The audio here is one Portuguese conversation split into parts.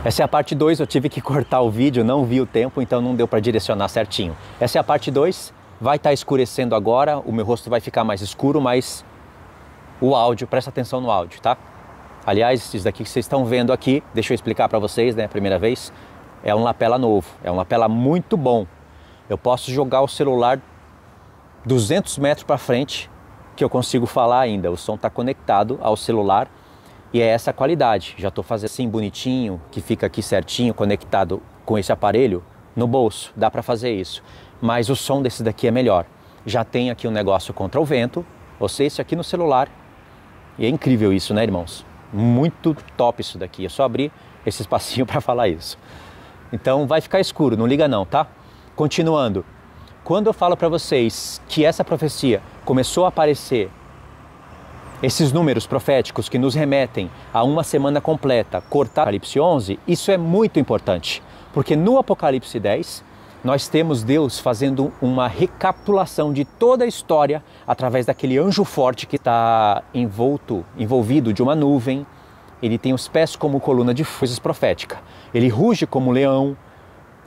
Essa é a parte 2, eu tive que cortar o vídeo, não vi o tempo, então não deu para direcionar certinho. Essa é a parte 2, vai estar escurecendo agora, o meu rosto vai ficar mais escuro, mas o áudio, presta atenção no áudio, tá? Aliás, isso daqui que vocês estão vendo aqui, deixa eu explicar para vocês, né, a primeira vez, é um lapela novo, é um lapela muito bom. Eu posso jogar o celular 200 metros para frente, que eu consigo falar ainda, o som está conectado ao celular, e é essa a qualidade. Já estou fazendo assim bonitinho, que fica aqui certinho, conectado com esse aparelho no bolso. Dá para fazer isso. Mas o som desse daqui é melhor. Já tem aqui um negócio contra o vento. Você esse aqui no celular. E é incrível isso, né, irmãos? Muito top isso daqui. É só abrir esse espacinho para falar isso. Então vai ficar escuro, não liga não, tá? Continuando. Quando eu falo para vocês que essa profecia começou a aparecer, esses números proféticos que nos remetem a uma semana completa, cortar Apocalipse 11, isso é muito importante, porque no Apocalipse 10 nós temos Deus fazendo uma recapitulação de toda a história através daquele anjo forte que está envolvido de uma nuvem. Ele tem os pés como coluna de coisas profética, ele ruge como leão,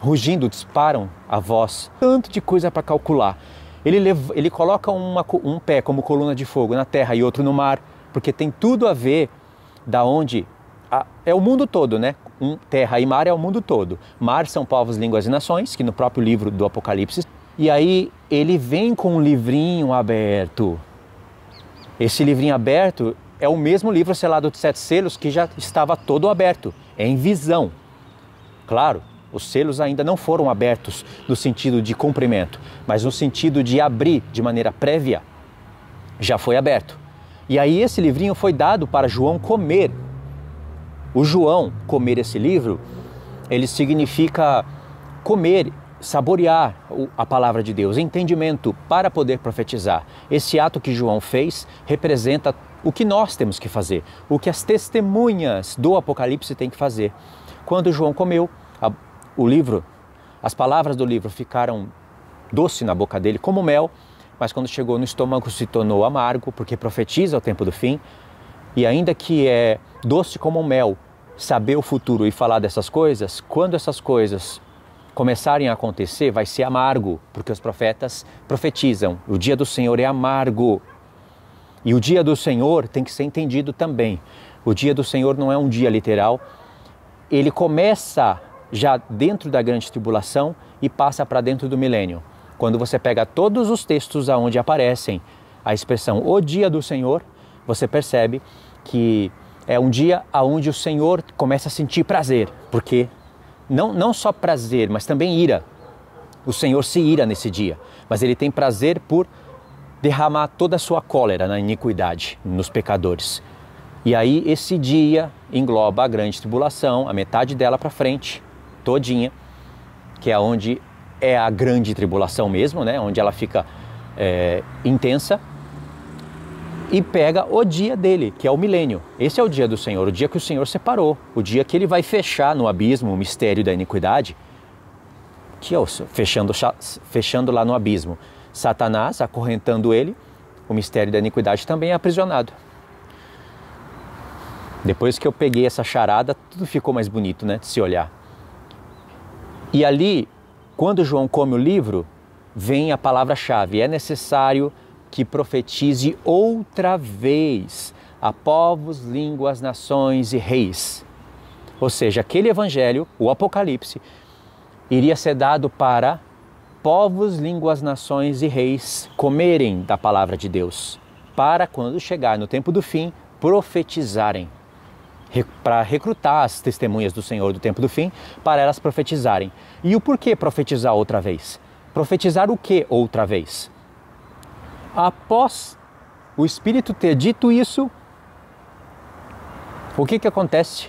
rugindo disparam a voz, tanto de coisa para calcular. Ele coloca um pé como coluna de fogo na terra e outro no mar, porque tem tudo a ver da onde... é o mundo todo, né? Terra e mar é o mundo todo. Mar são povos, línguas e nações, que no próprio livro do Apocalipse. E aí ele vem com um livrinho aberto. Esse livrinho aberto é o mesmo livro selado de 7 selos que já estava todo aberto. É em visão. Claro. Os selos ainda não foram abertos no sentido de comprimento, mas no sentido de abrir de maneira prévia, já foi aberto. E aí esse livrinho foi dado para João comer. O João comer esse livro, ele significa comer, saborear a palavra de Deus, entendimento para poder profetizar. Esse ato que João fez representa o que nós temos que fazer, o que as testemunhas do Apocalipse têm que fazer. Quando João comeu, o livro, as palavras do livro ficaram doce na boca dele como mel, mas quando chegou no estômago se tornou amargo, porque profetiza o tempo do fim. E ainda que é doce como mel, saber o futuro e falar dessas coisas, quando essas coisas começarem a acontecer, vai ser amargo, porque os profetas profetizam. O dia do Senhor é amargo. E o dia do Senhor tem que ser entendido também. O dia do Senhor não é um dia literal, ele começa já dentro da grande tribulação e passa para dentro do milênio. Quando você pega todos os textos onde aparecem a expressão o dia do Senhor, você percebe que é um dia onde o Senhor começa a sentir prazer, porque não só prazer, mas também ira. O Senhor se ira nesse dia, mas ele tem prazer por derramar toda a sua cólera na iniquidade, nos pecadores. E aí esse dia engloba a grande tribulação, a metade dela para frente, todinha, que é onde é a grande tribulação mesmo, né? Onde ela fica intensa, e pega o dia dele, que é o milênio. Esse é o dia do Senhor, o dia que o Senhor separou, o dia que ele vai fechar no abismo o mistério da iniquidade, que é fechando lá no abismo. Satanás, acorrentando ele, o mistério da iniquidade também é aprisionado. Depois que eu peguei essa charada, tudo ficou mais bonito, né, de se olhar. E ali, quando João come o livro, vem a palavra-chave. É necessário que profetize outra vez a povos, línguas, nações e reis. Ou seja, aquele evangelho, o Apocalipse, iria ser dado para povos, línguas, nações e reis comerem da palavra de Deus, para quando chegar no tempo do fim, profetizarem. Para recrutar as testemunhas do Senhor do tempo do fim, para elas profetizarem. E o porquê profetizar outra vez? Profetizar o que outra vez? Após o Espírito ter dito isso, o que acontece?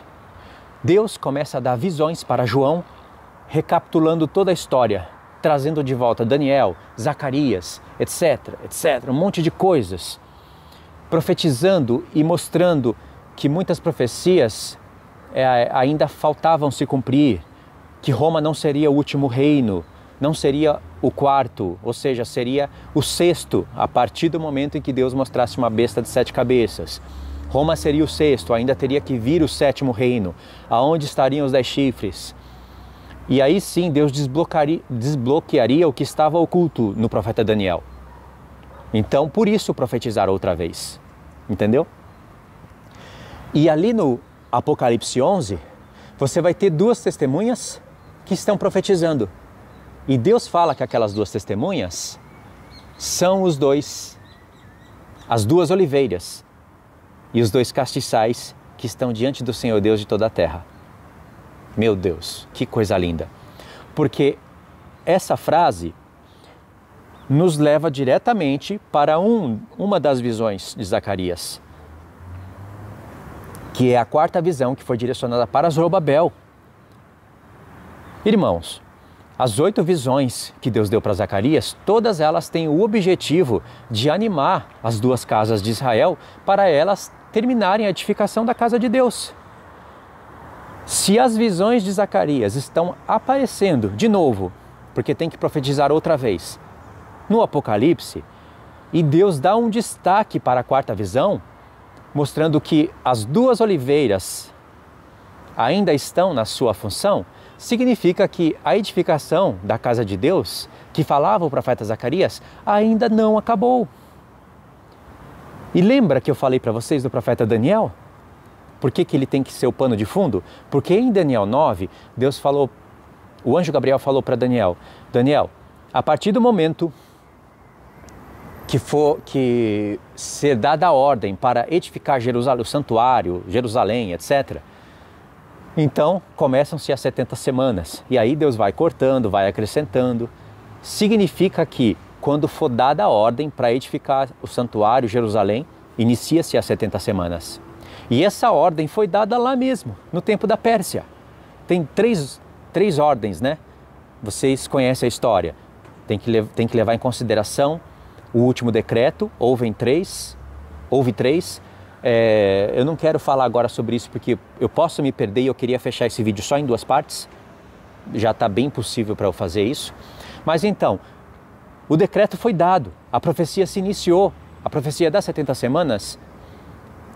Deus começa a dar visões para João, recapitulando toda a história, trazendo de volta Daniel, Zacarias, etc, um monte de coisas, profetizando e mostrando que muitas profecias ainda faltavam se cumprir, que Roma não seria o último reino, não seria o quarto, ou seja, seria o sexto, a partir do momento em que Deus mostrasse uma besta de 7 cabeças. Roma seria o sexto, ainda teria que vir o sétimo reino. Aonde estariam os 10 chifres? E aí sim Deus desbloquearia o que estava oculto no profeta Daniel. Então por isso profetizar outra vez. Entendeu? E ali no Apocalipse 11, você vai ter 2 testemunhas que estão profetizando. E Deus fala que aquelas 2 testemunhas são as 2 oliveiras e os 2 castiçais que estão diante do Senhor Deus de toda a terra. Meu Deus, que coisa linda! Porque essa frase nos leva diretamente para uma das visões de Zacarias, que é a 4ª visão que foi direcionada para Zorobabel. Irmãos, as 8 visões que Deus deu para Zacarias, todas elas têm o objetivo de animar as 2 casas de Israel para elas terminarem a edificação da casa de Deus. Se as visões de Zacarias estão aparecendo de novo, porque tem que profetizar outra vez, no Apocalipse, e Deus dá um destaque para a 4ª visão, mostrando que as 2 oliveiras ainda estão na sua função, significa que a edificação da casa de Deus, que falava o profeta Zacarias, ainda não acabou. E lembra que eu falei para vocês do profeta Daniel? Por que ele tem que ser o pano de fundo? Porque em Daniel 9, Deus falou, o anjo Gabriel falou para Daniel, Daniel, a partir do momento que ser dada a ordem para edificar Jerusalém, o santuário, Jerusalém, etc., então começam-se as 70 semanas. E aí Deus vai cortando, vai acrescentando. Significa que quando for dada a ordem para edificar o santuário, Jerusalém, inicia-se as 70 semanas. E essa ordem foi dada lá mesmo, no tempo da Pérsia. Tem três ordens, né? Vocês conhecem a história. Tem que levar em consideração o último decreto, houve 3. Eu não quero falar agora sobre isso porque eu posso me perder e eu queria fechar esse vídeo só em 2 partes. Já está bem possível para eu fazer isso. Mas então, o decreto foi dado, a profecia se iniciou. A profecia das 70 semanas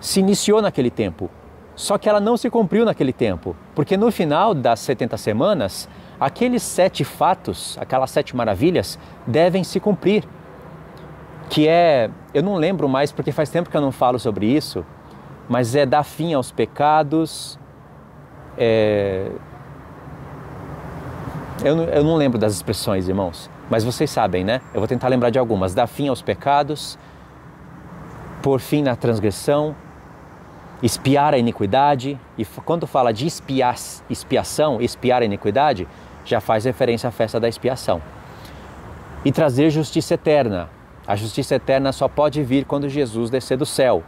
se iniciou naquele tempo. Só que ela não se cumpriu naquele tempo. Porque no final das 70 semanas, aqueles 7 fatos, aquelas 7 maravilhas, devem se cumprir. Que é, eu não lembro mais porque faz tempo que eu não falo sobre isso, mas é dar fim aos pecados, eu não lembro das expressões, irmãos, mas vocês sabem, né? Eu vou tentar lembrar de algumas. Dar fim aos pecados, pôr fim na transgressão, expiar a iniquidade, e quando fala de expiação, expiar a iniquidade, já faz referência à festa da expiação. E trazer justiça eterna. A justiça eterna só pode vir quando Jesus descer do céu.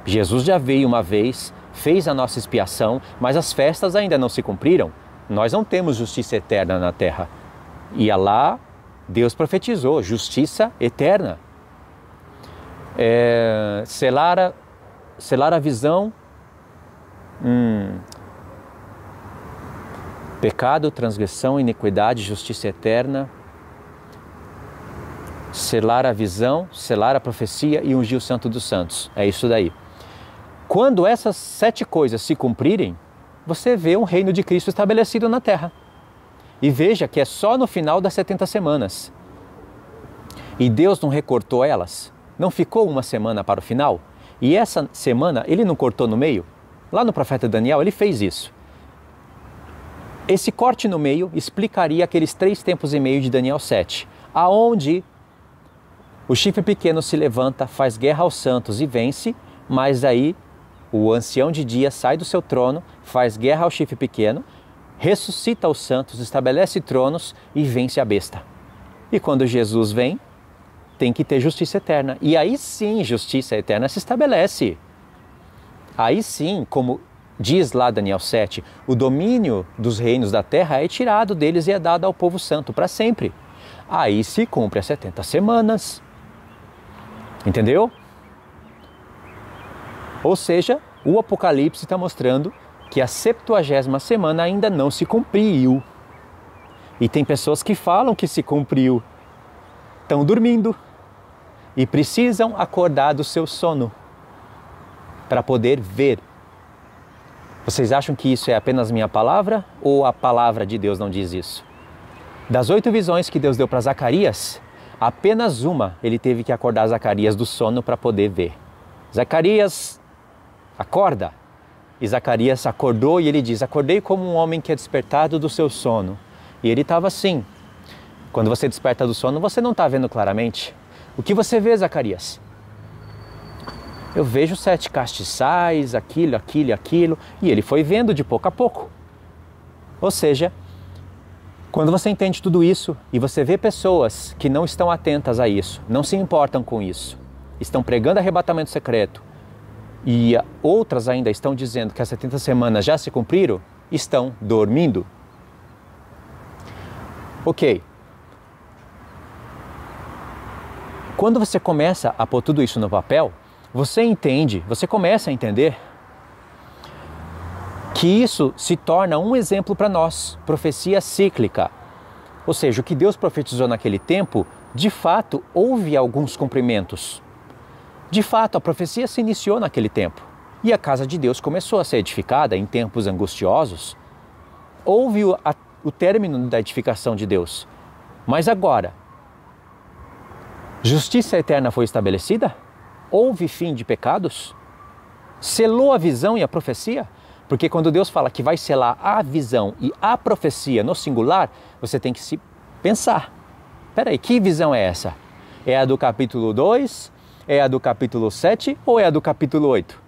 Jesus já veio uma vez, fez a nossa expiação, mas as festas ainda não se cumpriram. Nós não temos justiça eterna na terra. E lá, Deus profetizou, justiça eterna. Selar a visão, pecado, transgressão, iniquidade, justiça eterna. Selar a visão, selar a profecia e ungir o Santo dos Santos. É isso daí. Quando essas 7 coisas se cumprirem, você vê um reino de Cristo estabelecido na terra. E veja que é só no final das 70 semanas. E Deus não recortou elas? Não ficou uma semana para o final? E essa semana ele não cortou no meio? Lá no profeta Daniel ele fez isso. Esse corte no meio explicaria aqueles 3 tempos e meio de Daniel 7, aonde o chifre pequeno se levanta, faz guerra aos santos e vence, mas aí o ancião de dia sai do seu trono, faz guerra ao chifre pequeno, ressuscita os santos, estabelece tronos e vence a besta. E quando Jesus vem, tem que ter justiça eterna. E aí sim, justiça eterna se estabelece. Aí sim, como diz lá Daniel 7, o domínio dos reinos da terra é tirado deles e é dado ao povo santo para sempre. Aí se cumpre as 70 semanas. Entendeu? Ou seja, o Apocalipse está mostrando que a 70ª semana ainda não se cumpriu. E tem pessoas que falam que se cumpriu. Estão dormindo e precisam acordar do seu sono. para poder ver. Vocês acham que isso é apenas minha palavra ou a palavra de Deus não diz isso? Das 8 visões que Deus deu para Zacarias, apenas uma ele teve que acordar Zacarias do sono para poder ver. Zacarias, acorda! E Zacarias acordou e ele diz, acordei como um homem que é despertado do seu sono. E ele estava assim. Quando você desperta do sono, você não está vendo claramente. O que você vê, Zacarias? Eu vejo 7 castiçais, aquilo. E ele foi vendo de pouco a pouco. Ou seja, quando você entende tudo isso e você vê pessoas que não estão atentas a isso, não se importam com isso, estão pregando arrebatamento secreto e outras ainda estão dizendo que as 70 semanas já se cumpriram, estão dormindo. Ok. Quando você começa a pôr tudo isso no papel, você começa a entender que isso se torna um exemplo para nós, profecia cíclica. Ou seja, o que Deus profetizou naquele tempo, de fato, houve alguns cumprimentos. De fato, a profecia se iniciou naquele tempo. E a casa de Deus começou a ser edificada em tempos angustiosos. Houve o término da edificação de Deus. Mas agora, justiça eterna foi estabelecida? Houve fim de pecados? Selou a visão e a profecia? Porque quando Deus fala que vai selar a visão e a profecia no singular, você tem que se pensar. Peraí, que visão é essa? É a do capítulo 2? É a do capítulo 7? Ou é a do capítulo 8?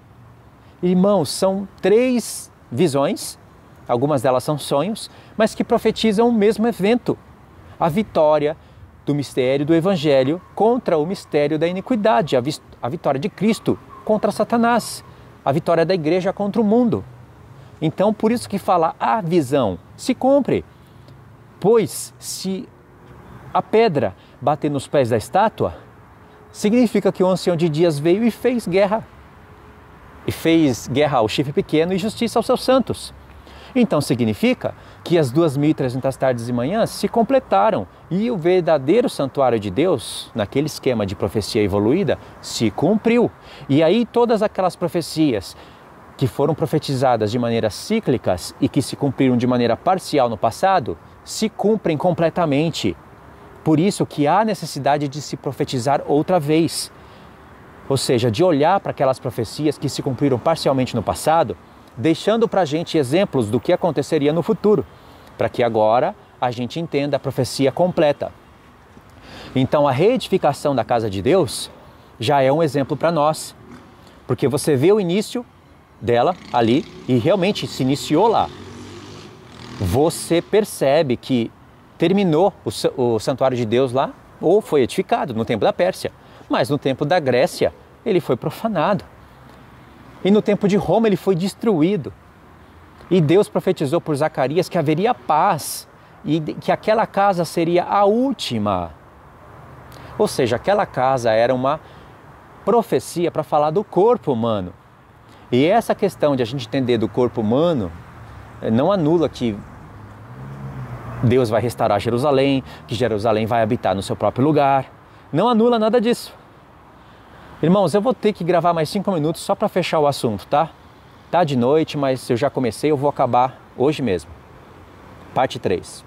Irmãos, são 3 visões, algumas delas são sonhos, mas que profetizam o mesmo evento. A vitória do mistério do Evangelho contra o mistério da iniquidade, a vitória de Cristo contra Satanás, a vitória da igreja contra o mundo. Então, por isso que fala a visão se cumpre, pois se a pedra bater nos pés da estátua, significa que o ancião de dias veio e fez guerra. E fez guerra ao chifre pequeno e justiça aos seus santos. Então significa que as 2.300 tardes e manhãs se completaram e o verdadeiro santuário de Deus, naquele esquema de profecia evoluída, se cumpriu. E aí todas aquelas profecias que foram profetizadas de maneiras cíclicas e que se cumpriram de maneira parcial no passado, se cumprem completamente. Por isso que há necessidade de se profetizar outra vez. Ou seja, de olhar para aquelas profecias que se cumpriram parcialmente no passado, deixando para a gente exemplos do que aconteceria no futuro, para que agora a gente entenda a profecia completa. Então a reedificação da casa de Deus já é um exemplo para nós, porque você vê o início dela ali e realmente se iniciou lá. Você percebe que terminou o santuário de Deus lá, ou foi edificado no tempo da Pérsia, mas no tempo da Grécia ele foi profanado. E no tempo de Roma ele foi destruído. E Deus profetizou por Zacarias que haveria paz e que aquela casa seria a última. Ou seja, aquela casa era uma profecia para falar do corpo humano. E essa questão de a gente entender do corpo humano não anula que Deus vai restaurar Jerusalém, que Jerusalém vai habitar no seu próprio lugar. Não anula nada disso. Irmãos, eu vou ter que gravar mais 5 minutos só para fechar o assunto, tá? Tá de noite, mas eu já comecei, eu vou acabar hoje mesmo. Parte 3.